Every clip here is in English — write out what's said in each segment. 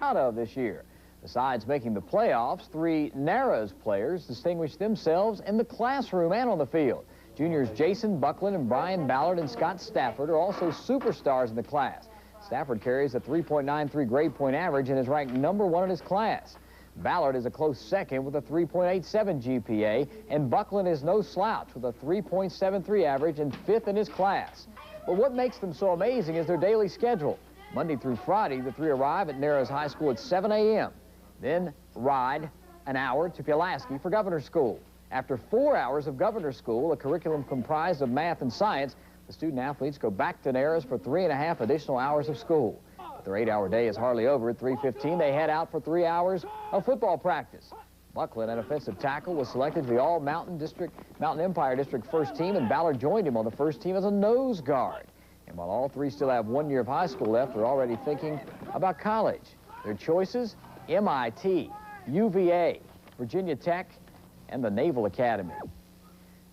out of this year. Besides making the playoffs, 3 Narrows players distinguished themselves in the classroom and on the field. Juniors Jason Buckland and Brian Ballard and Scott Stafford are also superstars in the class. Stafford carries a 3.93 grade point average and is ranked #1 in his class. Ballard is a close second with a 3.87 GPA, and Buckland is no slouch with a 3.73 average and 5th in his class. But what makes them so amazing is their daily schedule. Monday through Friday, the 3 arrive at Narrows High School at 7 a.m., then ride an hour to Pulaski for Governor's School. After 4 hours of Governor's School, a curriculum comprised of math and science, the student-athletes go back to Narrows for 3.5 additional hours of school. But their 8-hour day is hardly over. At 3:15, they head out for 3 hours of football practice. Buckland, an offensive tackle, was selected to the All-Mountain Empire District first team, and Ballard joined him on the first team as a nose guard. And while all 3 still have 1 year of high school left, they're already thinking about college. Their choices: MIT, UVA, Virginia Tech, and the Naval Academy.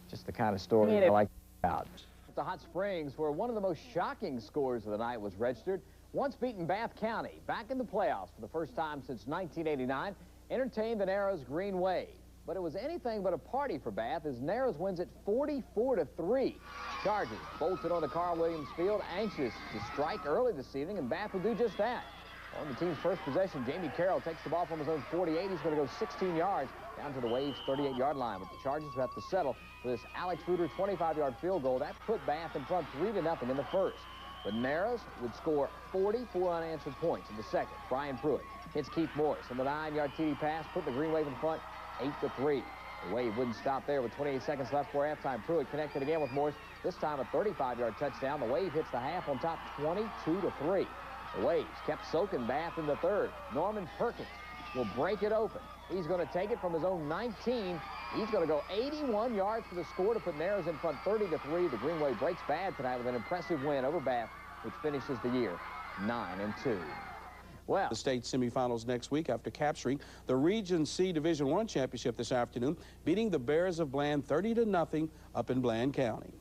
Just the kind of story I like about. The Hot Springs, where one of the most shocking scores of the night was registered, once beaten Bath County, back in the playoffs for the first time since 1989, entertained the Narrows Green Wave. But it was anything but a party for Bath as Narrows wins it 44-3. Chargers bolted on the Carl Williams Field, anxious to strike early this evening, and Bath will do just that. On the team's first possession, Jamie Carroll takes the ball from his own 48. He's going to go 16 yards down to the Wave's 38-yard line. But the Chargers will have to settle for this Alex Reuter 25-yard field goal. That put Bath in front 3-0 in the first. But Narrows would score 44 unanswered points in the second. Brian Pruitt hits Keith Morris on the 9-yard TD pass, put the Green Wave in front 8-3. The Wave wouldn't stop there with 28 seconds left for halftime. Pruitt connected again with Morris, this time a 35-yard touchdown. The Wave hits the half on top 22-3. The Waves kept soaking Bath in the third. Norman Perkins will break it open. He's going to take it from his own 19. He's going to go 81 yards for the score to put Narrows in front 30-3. The Green Wave breaks bad tonight with an impressive win over Bath, which finishes the year 9-2. Well, the state semifinals next week after capturing the Region C Division I championship this afternoon, beating the Bears of Bland 30-0 up in Bland County.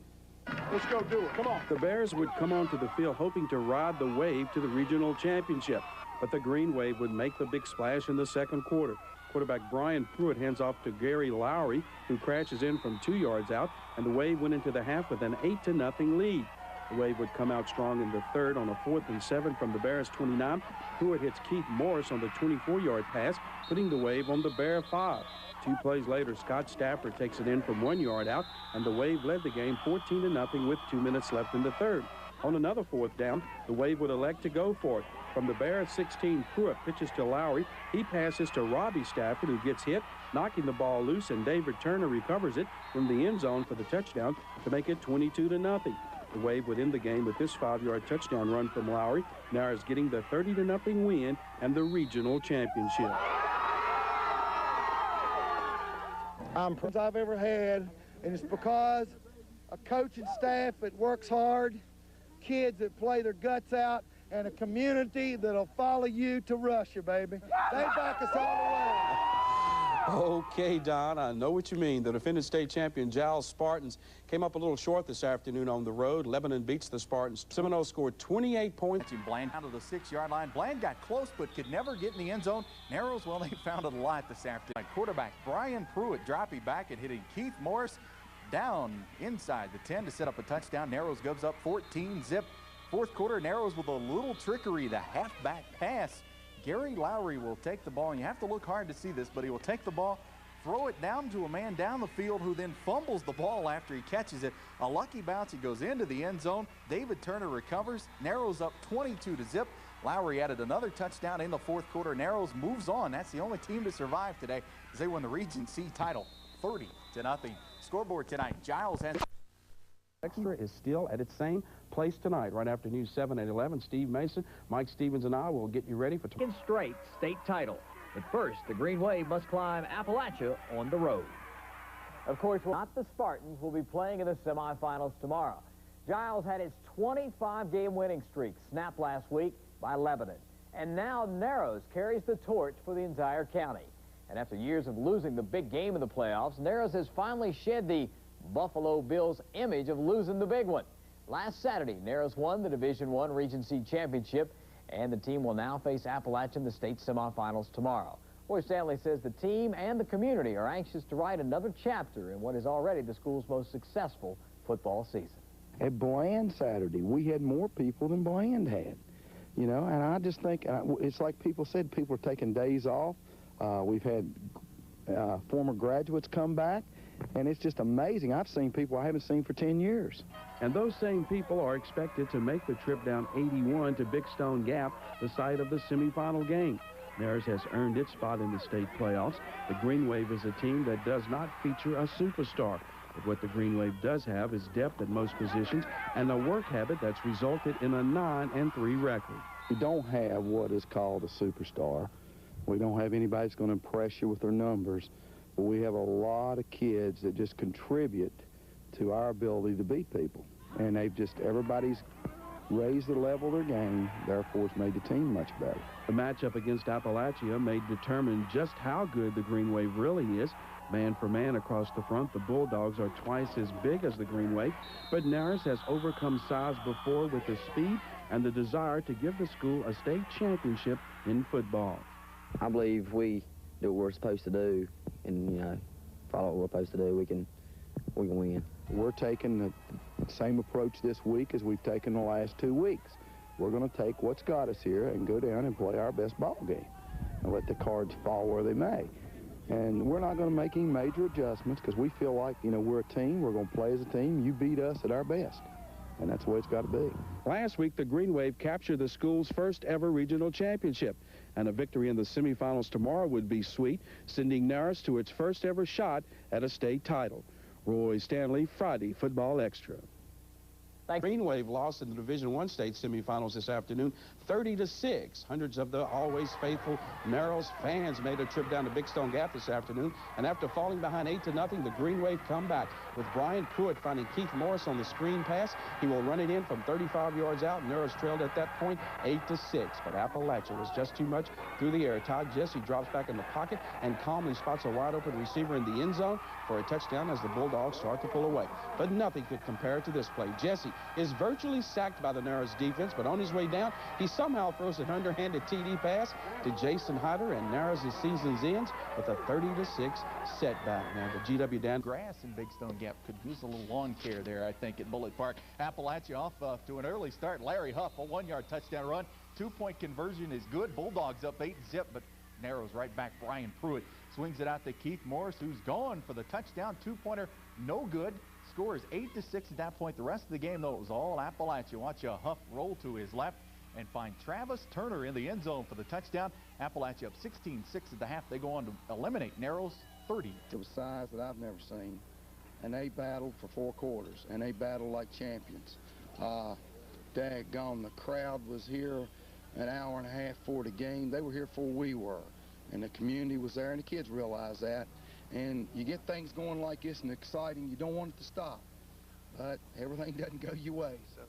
Let's go do it. Come on. The Bears would come onto the field hoping to ride the Wave to the regional championship, but the Green Wave would make the big splash in the second quarter. Quarterback Brian Pruitt hands off to Gary Lowry, who crashes in from 2 yards out, and the Wave went into the half with an 8-0 lead. The Wave would come out strong in the third on a 4th and 7 from the Bears 29. Pruitt hits Keith Morris on the 24-yard pass, putting the Wave on the Bear 5. 2 plays later, Scott Stafford takes it in from 1 yard out, and the Wave led the game 14-0 with 2 minutes left in the third. On another 4th down, the Wave would elect to go for it. From the Bears 16, Pruitt pitches to Lowry. He passes to Robbie Stafford, who gets hit, knocking the ball loose, and David Turner recovers it from the end zone for the touchdown to make it 22-0. The Wave would end the game with this 5-yard touchdown run from Lowry. Narrows getting the 30-0 win and the regional championship. I've ever had, and it's because a coaching staff that works hard, kids that play their guts out, and a community that'll follow you to Russia, baby. They back us all the way. Okay, Don, I know what you mean. The defending state champion Giles Spartans came up a little short this afternoon on the road. Lebanon beats the Spartans. Seminoles scored 28 points. Bland out of the 6-yard line. Bland got close but could never get in the end zone. Narrows, well, they found it a lot this afternoon. Quarterback Brian Pruitt dropping back and hitting Keith Morris down inside the 10 to set up a touchdown. Narrows goes up 14-zip. Fourth quarter, Narrows with a little trickery, the halfback pass. Gary Lowry will take the ball, and you have to look hard to see this, but he will take the ball, throw it down to a man down the field who then fumbles the ball after he catches it. A lucky bounce, he goes into the end zone. David Turner recovers. Narrows up 22-zip. Lowry added another touchdown in the fourth quarter. Narrows moves on. That's the only team to survive today as they win the Region C title 30-0. Scoreboard tonight, Giles has... Extra is still at its same place tonight. Right after News 7 at 11, Steve Mason, Mike Stevens, and I will get you ready for second straight state title. But first, the Green Wave must climb Appalachia on the road. Of course, not the Spartans will be playing in the semifinals tomorrow. Giles had its 25-game winning streak snapped last week by Lebanon. And now Narrows carries the torch for the entire county. And after years of losing the big game in the playoffs, Narrows has finally shed the Buffalo Bills image of losing the big one. Last Saturday, Narrows won the Division I Region C championship, And the team will now face Appalachia in the state semifinals tomorrow. Roy Stanley says the team and the community are anxious to write another chapter in what is already the school's most successful football season. At Bland Saturday, we had more people than Bland had, you know, and I just think it's like people said, people are taking days off. We've had former graduates come back, and it's just amazing. I've seen people I haven't seen for 10 years. And those same people are expected to make the trip down 81 to Big Stone Gap, the site of the semifinal game. Narrows has earned its spot in the state playoffs. The Green Wave is a team that does not feature a superstar. But what the Green Wave does have is depth at most positions and a work habit that's resulted in a 9-3 record. We don't have what is called a superstar. We don't have anybody that's going to impress you with their numbers. But we have a lot of kids that just contribute to our ability to beat people. And everybody's raised the level of their game, therefore it's made the team much better. The matchup against Appalachia may determine just how good the Green Wave really is. Man for man across the front, the Bulldogs are twice as big as the Green Wave, but Narrows has overcome size before with the speed and the desire to give the school a state championship in football. I believe we do what we're supposed to do and, you know, follow what we're supposed to do. We can win. We're taking the same approach this week as we've taken the last 2 weeks. We're going to take what's got us here and go down and play our best ball game and let the cards fall where they may. And we're not going to make any major adjustments because we feel like, you know, we're a team. We're going to play as a team. You beat us at our best. And that's the way it's got to be. Last week, the Green Wave captured the school's first ever regional championship. And a victory in the semifinals tomorrow would be sweet, sending Narrows to its first ever shot at a state title. Roy Stanley, Friday Football Extra. Green Wave lost in the Division I state semifinals this afternoon, 30-6. Hundreds of the always faithful Narrows fans made a trip down to Big Stone Gap this afternoon, and after falling behind 8-0, the Green Wave come back with Brian Pruitt finding Keith Morris on the screen pass. He will run it in from 35 yards out. Narrows trailed at that point 8-6, but Appalachia was just too much through the air. Todd Jesse drops back in the pocket and calmly spots a wide open receiver in the end zone for a touchdown as the Bulldogs start to pull away. But nothing could compare to this play. Jesse is virtually sacked by the Narrows defense, but on his way down, he somehow throws an underhanded TD pass to Jason Hyder, and Narrows' season ends with a 30-6 setback. Now, the GW down. Grass in Big Stone Gap could use a little lawn care there, I think, at Bullitt Park. Appalachia off to an early start. Larry Huff, a 1-yard touchdown run. 2-point conversion is good. Bulldogs up 8-0, but Narrows right back. Brian Pruitt swings it out to Keith Morris, who's gone for the touchdown. 2-pointer, no good. Score is 8-6 at that point. The rest of the game, though, it was all Appalachia. Watch Huff roll to his left and find Travis Turner in the end zone for the touchdown. Appalachia up 16-6 at the half. They go on to eliminate Narrows 30. It was size that I've never seen, and they battled for 4 quarters, and they battled like champions. Daggone, the crowd was here an hour and a half for the game. They were here before we were, and the community was there, and the kids realized that. And you get things going like this and exciting, you don't want it to stop. But everything doesn't go your way. So